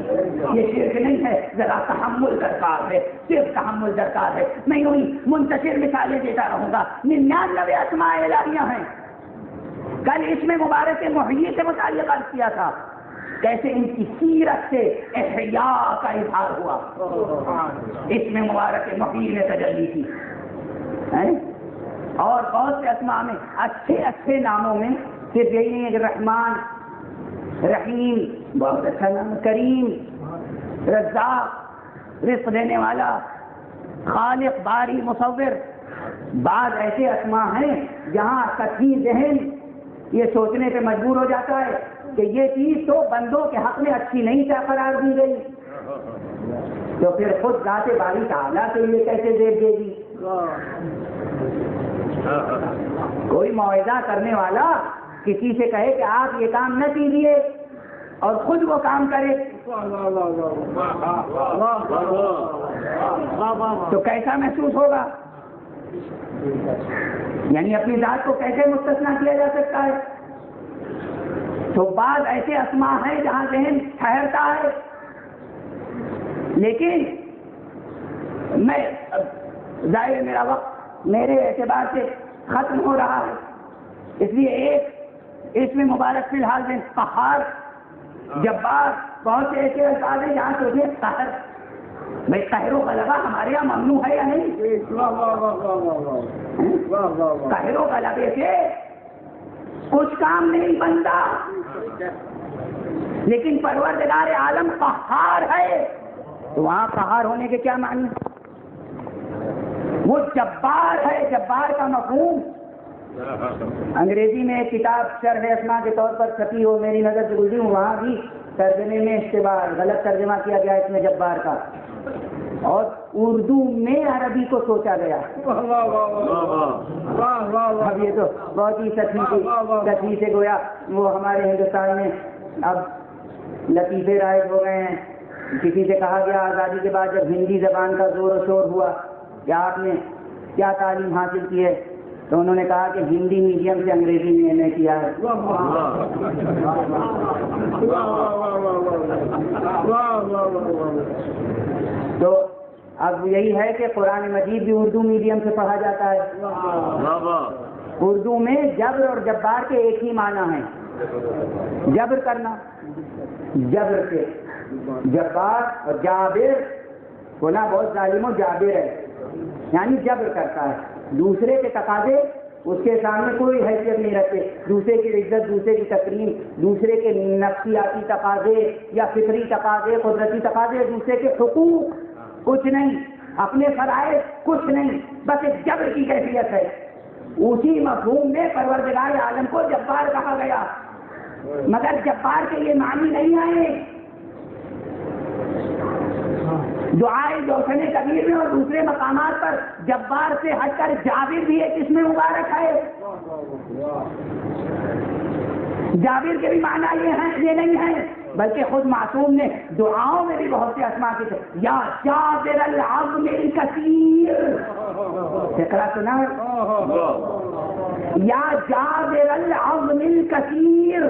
یہ شرک نہیں ہے، ذرا تحمل درکار ہے، صرف تحمل درکار ہے. میں یوں ہی منتشر مثالیں دیتا رہوں گا. 99 اسماء الہیہ ہیں. کل اسم مبارک محیی سے متعلق عرض کیا تھا، کیسے ان کی سیرت سے احیاء کا اظہار ہوا. اسم مبارک محیی میں تجلی تھی. اور بہت سے اسماء میں اچھے اچھے ناموں میں صرف یہی نہیں ہے کہ رحمان، رحیم بہت اچھا نام، کریم، رزاق رزق دینے والا، خالق، باری، مصور. بعض ایسے اسماء ہیں جہاں سطحی ذہن یہ سوچنے پہ مجبور ہو جاتا ہے کہ یہ چیز تو بندوں کے حق میں اچھی نہیں قرار دی گئی، تو پھر خود ذات باری تعالیٰ کے لیے کیسے زیب دے گی؟ کوئی موعظہ کرنے والا کسی سے کہے کہ آپ یہ کام نہ کیجیے اور خود وہ کام کرے تو کیسا محسوس ہوگا؟ یعنی اپنی ذات کو کیسے مستثنا کیا جا سکتا ہے؟ تو بعض ایسے اسماء ہیں جہاں ذہن ٹھہرتا ہے. لیکن میں ظاہر میرا وقت میرے اعتبار سے ختم ہو رہا ہے، اس لیے ایک اس میں مبارک فی الحال میں قہار، جبار، بہت سے ایسے الفاظ ہیں جہاں سوچے قہر. بھائی قہر و غلبہ ہمارے یہاں ممنوع ہے یا نہیں؟ قہر و غلبے سے کچھ کام نہیں بنتا، لیکن پروردگار عالم قہار ہے، تو وہاں قہار ہونے کے کیا معنی؟ وہ جبار ہے. جبار کا مفہوم انگریزی میں ایک کتاب شرح اسماء کے طور پر چھپی ہو، میری نظر سے گزری ہوں، وہاں بھی ترجمے میں اشتباہ، غلط ترجمہ کیا گیا اس میں جبار کا، اور اردو میں عربی کو سوچا گیا. اب یہ تو بہت ہی سچی سے گویا وہ ہمارے ہندوستان میں اب لطیفے رائج ہو گئے ہیں. کسی سے کہا گیا آزادی کے بعد جب ہندی زبان کا زور و شور ہوا کہ آپ نے کیا تعلیم حاصل کی ہے، تو انہوں نے کہا کہ ہندی میڈیم سے انگریزی میں ایم اے کیا ہے. تو اب یہی ہے کہ قرآن مجید بھی اردو میڈیم سے پڑھا جاتا ہے. اردو میں جبر اور جبار کے ایک ہی معنی ہیں، جبر کرنا، جبر سے جبار اور جابر ہونا بہت ظالم و جابر ہے، یعنی جبر کرتا ہے. دوسرے کے تقاضے اس کے سامنے کوئی حیثیت نہیں رکھتے، دوسرے کی عزت، دوسرے کی تکریم، دوسرے کے نفسیاتی تقاضے یا فطری تقاضے، قدرتی تقاضے، دوسرے کے حقوق کچھ نہیں، اپنے فرائض کچھ نہیں، بس ایک جبر کی کیفیت ہے. اسی مفہوم میں پروردگار عالم کو جبار کہا گیا، مگر جبار کے یہ معنی نہیں آئے. دعائے جوشن کبیر میں اور دوسرے مقامات پر جبار سے ہٹ کر جابر بھی ایک اسم مبارک ہے. جابر کے بھی معنی یہ نہیں ہے، بلکہ خود معصوم نے دعاؤں میں بھی بہت سے اسماء کی تھے. یا جابر العظم الکثیر، فقرہ سنا ہے؟ یا جابر العظم الکثیر،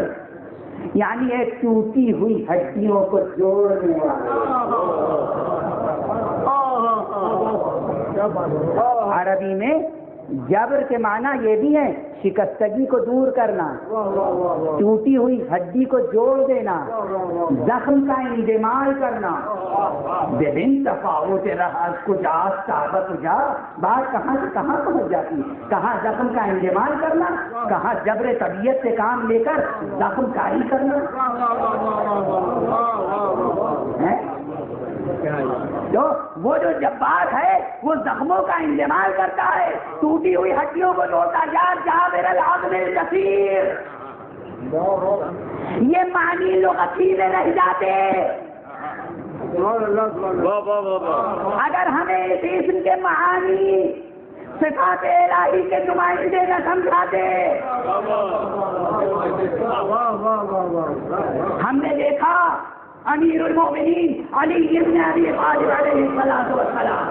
یعنی ایک ٹوٹی ہوئی ہڈیوں کو جوڑنے والا. عربی میں جبر کے معنی یہ بھی ہے شکستگی کو دور کرنا، ٹوٹی ہوئی ہڈی کو جوڑ دینا، زخم کا انجمال کرنا. ببن تفاوت رہا کجا ثابت جا، بات کہاں سے کہاں پہنچ جاتی ہے. کہاں زخم کا انجمال کرنا، کہاں جبر طبیعت سے کام لے کر زخم کاری کرنا. تو وہ جو جبار ہے وہ زخموں کا انجمال کرتا ہے، ٹوٹی ہوئی ہڈیوں کو جوڑتا. یا جابر العظم الکثیر، یہ معنی لغتی میں رہ جاتے. اگر ہمیں اس اسم کے معانی صفات الہی کے نمائندے نہ سمجھاتے. ہم نے دیکھا امیر المومنین علی بن ابی طالب علیہ الصلوۃ والسلام